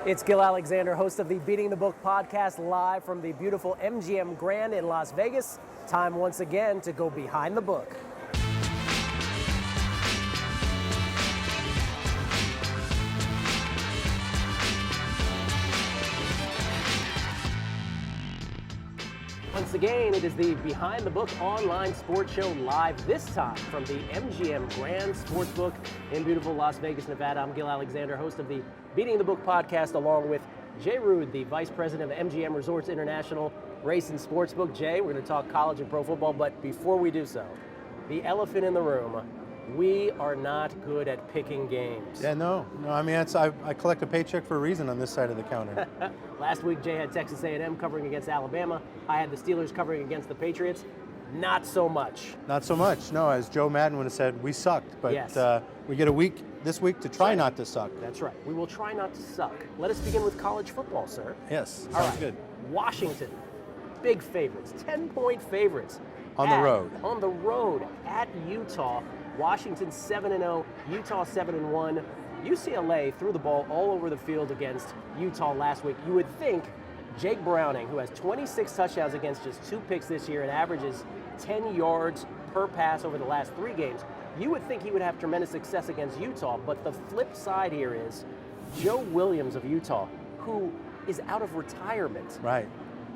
It's Gil Alexander, host of the Beating the Book podcast, live from the beautiful MGM Grand in Las Vegas. Time once again to go behind the book. Once again, it is the Behind the Book online sports show, live this time from the MGM Grand Sportsbook in beautiful Las Vegas, Nevada. I'm Gil Alexander, host of the Beating the Book podcast, along with Jay Rude, the Vice President of MGM Resorts International Race and Sportsbook. Jay, we're going to talk college and pro football, but before we do so, the elephant in the room, we are not good at picking games. Yeah, no. I mean, I collect a paycheck for a reason on this side of the counter. Last week, Jay had Texas A&M covering against Alabama. I had the Steelers covering against the Patriots. Not so much. Not so much. No, as Joe Madden would have said, we sucked. But yes. We get a week this week to try not to suck. That's right. We will try not to suck. Let us begin with college football, sir. Yes, All sounds right. good. Washington, big favorites, 10-point favorites. On the road. On the road at Utah. Washington 7-0, Utah 7-1. UCLA threw the ball all over the field against Utah last week. You would think Jake Browning, who has 26 touchdowns against just 2 picks this year and averages 10 yards per pass over the last 3 games, you would think he would have tremendous success against Utah. But the flip side here is Joe Williams of Utah, who is out of retirement. Right.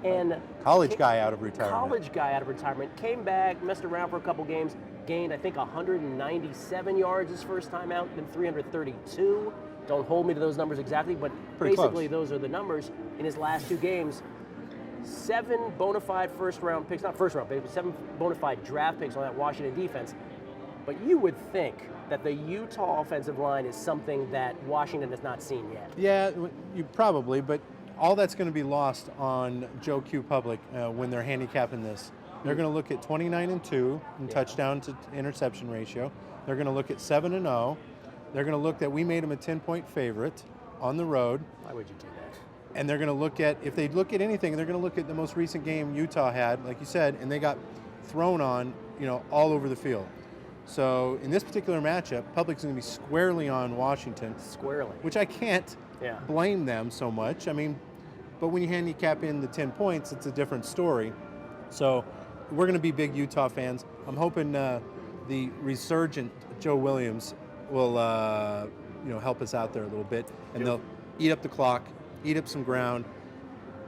And college guy out of retirement. Came back, messed around for a couple games, gained, I think, 197 yards his first time out, then 332. Don't hold me to those numbers exactly, but pretty basically close. Those are the numbers in his last 2 games. 7 bona fide first-round picks, not first-round picks, but 7 bona fide draft picks on that Washington defense. But you would think that the Utah offensive line is something that Washington has not seen yet. Yeah, you probably, but all that's going to be lost on Joe Q Public when they're handicapping this. They're going to look at 29-2 in touchdown to interception ratio. They're going to look at 7-0. They're going to look that we made them a 10-point favorite on the road. Why would you do that? And they're going to look at, if they look at anything, they're going to look at the most recent game Utah had, like you said, and they got thrown on, all over the field. So in this particular matchup, Public's going to be squarely on Washington. Squarely. Which I can't blame them so much. I mean, but when you handicap in the 10 points, it's a different story. So we're going to be big Utah fans. I'm hoping the resurgent Joe Williams will, help us out there a little bit, and they'll eat up the clock, eat up some ground,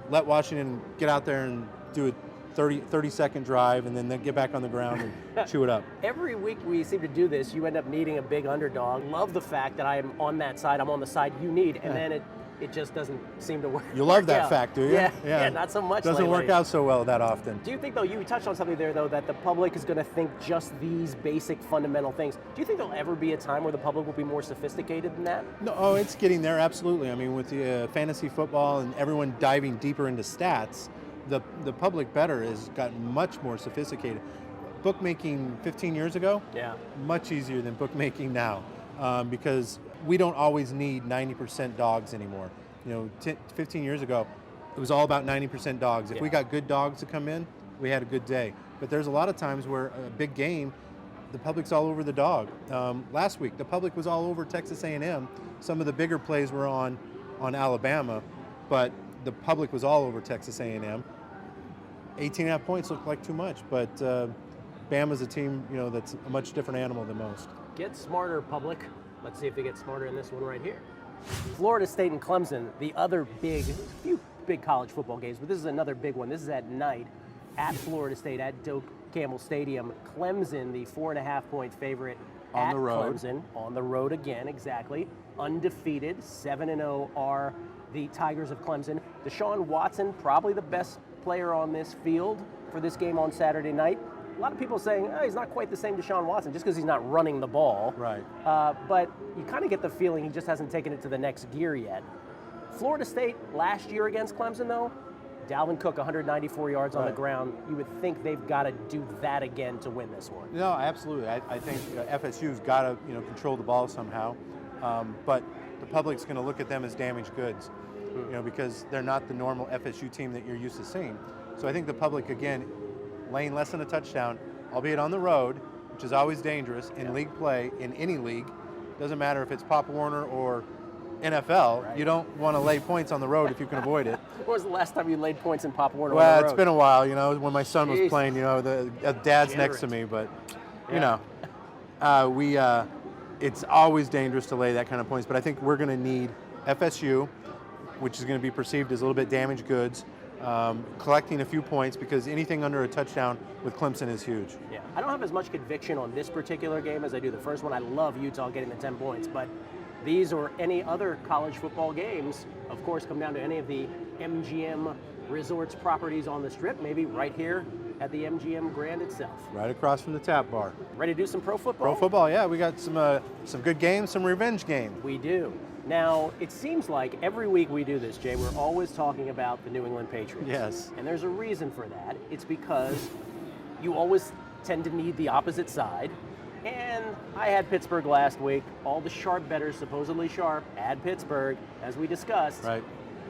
let Washington get out there and do a 30-second drive, and then they get back on the ground and chew it up. Every week we seem to do this, you end up needing a big underdog. Love the fact that I am on that side. I'm on the side you need, and then it just doesn't seem to work. You love that fact, do you? Yeah, not so much. Doesn't lately. work out so well that often. Do you think, though, you touched on something there, though, that the public is going to think just these basic fundamental things? Do you think there'll ever be a time where the public will be more sophisticated than that? No, it's getting there, absolutely. I mean, with the fantasy football and everyone diving deeper into stats, the public better has gotten much more sophisticated. Bookmaking 15 years ago, much easier than bookmaking now, because we don't always need 90% dogs anymore. 15 years ago, it was all about 90% dogs. If we got good dogs to come in, we had a good day. But there's a lot of times where a big game, the public's all over the dog. Last week, the public was all over Texas A&M. Some of the bigger plays were on Alabama, but the public was all over Texas A&M. 18.5 points looked like too much, but Bama's a team, that's a much different animal than most. Get smarter, public. Let's see if they get smarter in this one right here. Florida State and Clemson, the other few big college football games, but this is another big one. This is at night at Florida State at Doak Campbell Stadium. Clemson, the 4.5-point favorite on the road. Clemson, on the road again, exactly. Undefeated, 7-0 are the Tigers of Clemson. Deshaun Watson, probably the best player on this field for this game on Saturday night. A lot of people saying, he's not quite the same Deshaun Watson just because he's not running the ball. Right. But you kind of get the feeling he just hasn't taken it to the next gear yet. Florida State last year against Clemson, though, Dalvin Cook, 194 yards on the ground. You would think they've got to do that again to win this one. No, absolutely. I think FSU's got to control the ball somehow. But the public's going to look at them as damaged goods, because they're not the normal FSU team that you're used to seeing. So I think the public, again, laying less than a touchdown, albeit on the road, which is always dangerous in league play, in any league. Doesn't matter if it's Pop Warner or NFL. Right. You don't want to lay points on the road if you can avoid it. When was the last time you laid points in Pop Warner on Well, the it's road? been a while, when my son was Jeez. playing, the dad's next to Generous. me, but Yeah. it's always dangerous to lay that kind of points. But I think we're going to need FSU, which is going to be perceived as a little bit damaged goods, collecting a few points, because anything under a touchdown with Clemson is huge. Yeah, I don't have as much conviction on this particular game as I do the first one. I love Utah getting the 10 points, but these or any other college football games, of course, come down to any of the MGM Resorts properties on the Strip, maybe right here at the MGM Grand itself. Right across from the Tap Bar. Ready to do some pro football? Pro football, yeah. We got some good games, some revenge games. We do. Now, it seems like every week we do this, Jay, we're always talking about the New England Patriots. Yes. And there's a reason for that. It's because you always tend to need the opposite side. And I had Pittsburgh last week. All the sharp bettors, supposedly sharp, had Pittsburgh, as we discussed. Right.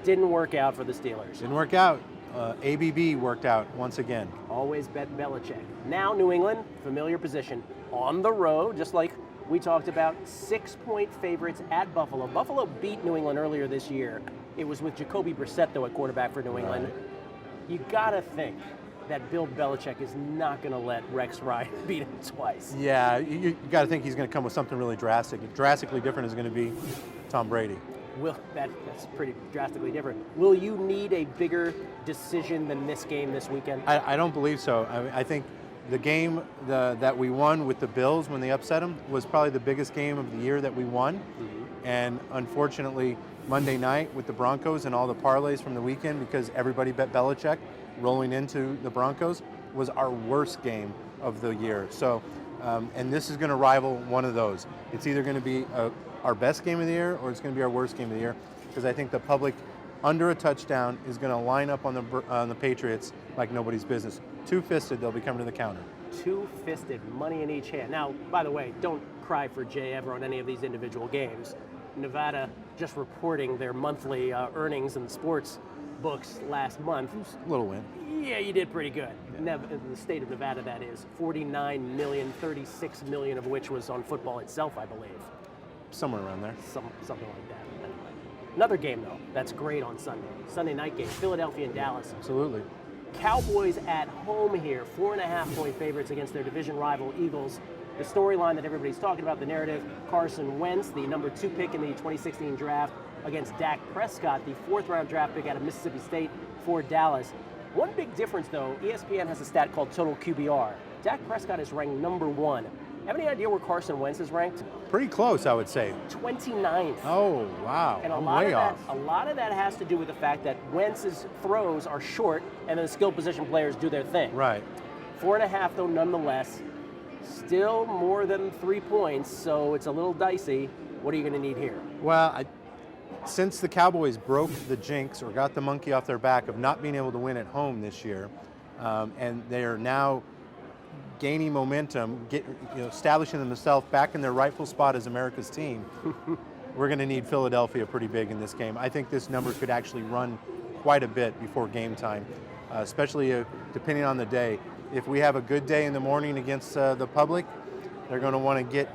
Didn't work out for the Steelers. Didn't work out. ABB worked out once again. Always bet Belichick. Now New England, familiar position, on the road, just like we talked about, 6-point favorites at Buffalo. Buffalo beat New England earlier this year. It was with Jacoby Brissett, though, at quarterback for New England. Right. You gotta think that Bill Belichick is not gonna let Rex Ryan beat him twice. Yeah, you got to think he's going to come with something really drastic. Drastically different is going to be Tom Brady. That's pretty drastically different. Will you need a bigger decision than this game this weekend? I don't believe so. I think the game that we won with the Bills when they upset them was probably the biggest game of the year that we won. Mm-hmm. And unfortunately, Monday night with the Broncos and all the parlays from the weekend, because everybody bet Belichick rolling into the Broncos, was our worst game of the year. So, and this is going to rival one of those. It's either going to be our best game of the year, or it's going to be our worst game of the year, because I think the public under a touchdown is going to line up on the Patriots like nobody's business. Two-fisted, they'll be coming to the counter. Two-fisted, money in each hand. Now, by the way, don't cry for Jay ever on any of these individual games. Nevada just reporting their monthly earnings in the sports books last month. A little win. Yeah, you did pretty good. Yeah. In the state of Nevada, that is. 49 million, 36 million of which was on football itself, I believe. Somewhere around there. Something like that. Another game, though, that's great on Sunday. Sunday night game, Philadelphia and Dallas. Absolutely. Cowboys at home here, 4.5-point favorites against their division rival Eagles. The storyline that everybody's talking about, the narrative, Carson Wentz, the number 2 pick in the 2016 draft, against Dak Prescott, the 4th-round draft pick out of Mississippi State for Dallas. One big difference, though, ESPN has a stat called total QBR. Dak Prescott is ranked number 1. Have any idea where Carson Wentz is ranked? Pretty close, I would say. 29th. Oh, wow. And I'm way off. A lot of that has to do with the fact that Wentz's throws are short, and then the skill position players do their thing. Right. 4.5, though, nonetheless. Still more than 3 points, so it's a little dicey. What are you going to need here? Well, since the Cowboys broke the jinx or got the monkey off their back of not being able to win at home this year, and they are now gaining momentum, establishing themselves back in their rightful spot as America's team, we're going to need Philadelphia pretty big in this game. I think this number could actually run quite a bit before game time, especially depending on the day. If we have a good day in the morning against the public, they're going to want to get,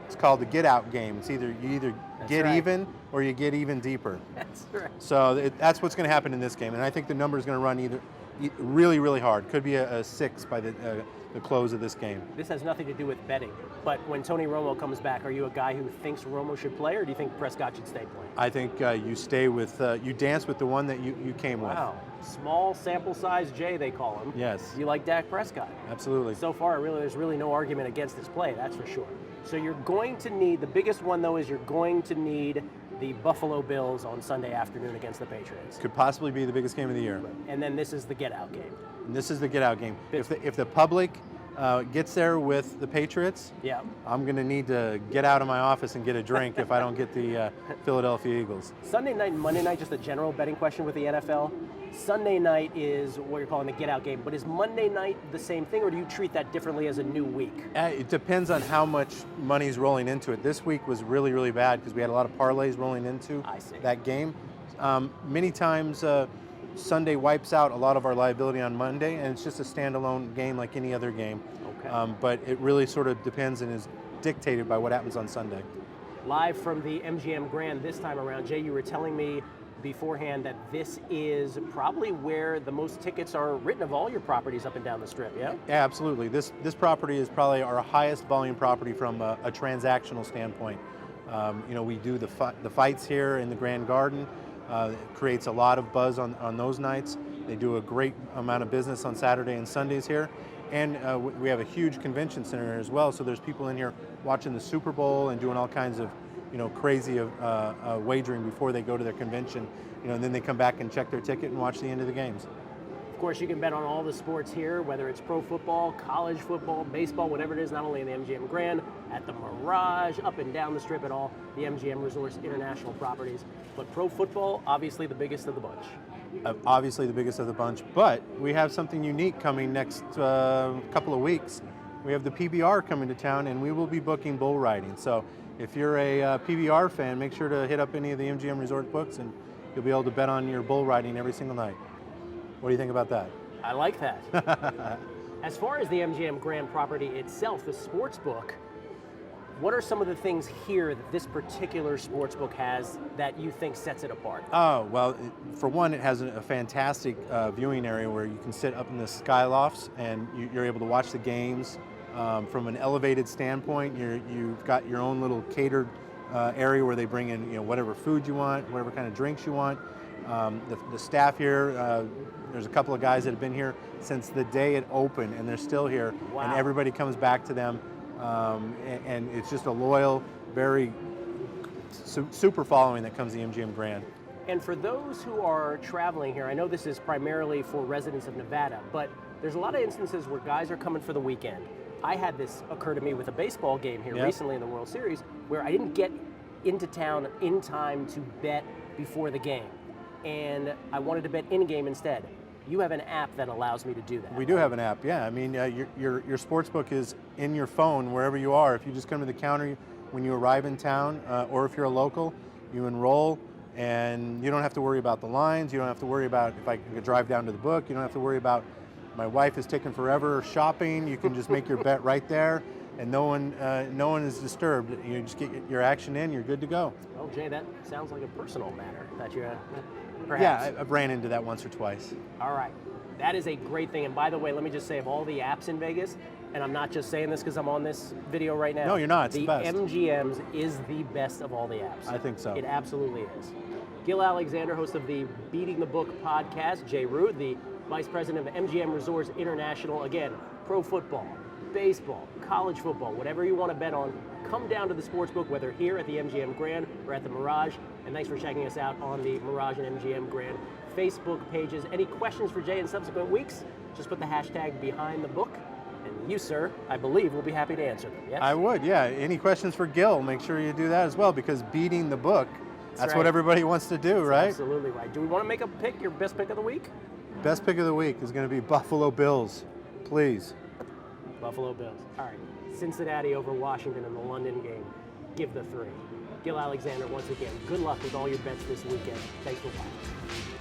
it's called the get-out game. It's you either get even or you get even deeper. That's right. So that's what's going to happen in this game. And I think the number is going to run really, really hard. Could be a 6 by the close of this game. This has nothing to do with betting, but when Tony Romo comes back, are you a guy who thinks Romo should play, or do you think Prescott should stay playing? I think you stay with, you dance with the one that you came with. Wow. Small sample size J, they call him. Yes. You like Dak Prescott? Absolutely. So far, there's really no argument against this play, that's for sure. So you're going to need, the biggest one though, is you're going to need the Buffalo Bills on Sunday afternoon against the Patriots. Could possibly be the biggest game of the year. And then this is the get-out game. And this is the get-out game. If the public gets there with the Patriots, yeah, I'm going to need to get out of my office and get a drink if I don't get the Philadelphia Eagles. Sunday night and Monday night, just a general betting question with the NFL. Sunday night is what you're calling the get-out game, but is Monday night the same thing, or do you treat that differently as a new week? It depends on how much money's rolling into it. This week was really, really bad because we had a lot of parlays rolling into that game. Many times Sunday wipes out a lot of our liability on Monday, and it's just a standalone game like any other game. Okay. But it really sort of depends and is dictated by what happens on Sunday. live from the MGM Grand this time around. Jay, you were telling me beforehand that this is probably where the most tickets are written of all your properties up and down the strip, yeah? Yeah, absolutely. This property is probably our highest volume property from a transactional standpoint. We do the fights here in the Grand Garden. It creates a lot of buzz on those nights. They do a great amount of business on Saturday and Sundays here. And we have a huge convention center here as well, so there's people in here watching the Super Bowl and doing all kinds of crazy wagering before they go to their convention, and then they come back and check their ticket and watch the end of the games. Of course, you can bet on all the sports here, whether it's pro football, college football, baseball, whatever it is, not only in the MGM Grand, at the Mirage, up and down the strip at all the MGM Resorts International properties. But pro football, obviously the biggest of the bunch. Obviously the biggest of the bunch, but we have something unique coming next couple of weeks. We have the PBR coming to town, and we will be booking bull riding. So if you're a PBR fan, make sure to hit up any of the MGM Resort books, and you'll be able to bet on your bull riding every single night. What do you think about that? I like that. As far as the MGM Grand property itself, the sports book, what are some of the things here that this particular sports book has that you think sets it apart? Oh, well, for one, it has a fantastic viewing area where you can sit up in the skylofts and you're able to watch the games from an elevated standpoint. You've got your own little catered area where they bring in whatever food you want, whatever kind of drinks you want. The staff here, there's a couple of guys that have been here since the day it opened, and they're still here. Wow. And everybody comes back to them, and it's just a loyal, very super following that comes to the MGM Grand. And for those who are traveling here, I know this is primarily for residents of Nevada, but there's a lot of instances where guys are coming for the weekend. I had this occur to me with a baseball game here recently in the World Series, where I didn't get into town in time to bet before the game, and I wanted to bet in-game instead. You have an app that allows me to do that. We do have an app, yeah. I mean, your sports book is in your phone wherever you are. If you just come to the counter when you arrive in town, or if you're a local, you enroll, and you don't have to worry about the lines. You don't have to worry about if I can drive down to the book. You don't have to worry about my wife is taking forever shopping. You can just make your bet right there, and no one is disturbed. You just get your action in, you're good to go. Oh, Jay, that sounds like a personal matter that you perhaps. Yeah, I've ran into that once or twice. All right. That is a great thing. And by the way, let me just say, of all the apps in Vegas, and I'm not just saying this because I'm on this video right now. No, you're not. It's the best. MGM's is the best of all the apps. I think so. It absolutely is. Gil Alexander, host of the Beating the Book podcast. Jay Root, the Vice President of MGM Resorts International. Again, pro football, baseball, college football, whatever you want to bet on, come down to the sportsbook, whether here at the MGM Grand or at the Mirage. And thanks for checking us out on the Mirage and MGM Grand Facebook pages. Any questions for Jay in subsequent weeks? Just put the hashtag behind the book. And you, sir, I believe, will be happy to answer them. Yes? I would, yeah. Any questions for Gil, make sure you do that as well, because beating the book, that's right. What everybody wants to do, right? Absolutely right. Do we want to make a pick, your best pick of the week? Best pick of the week is going to be Buffalo Bills, please. Buffalo Bills. All right. Cincinnati over Washington in the London game. Give the 3. Gil Alexander, once again, good luck with all your bets this weekend. Thanks for watching.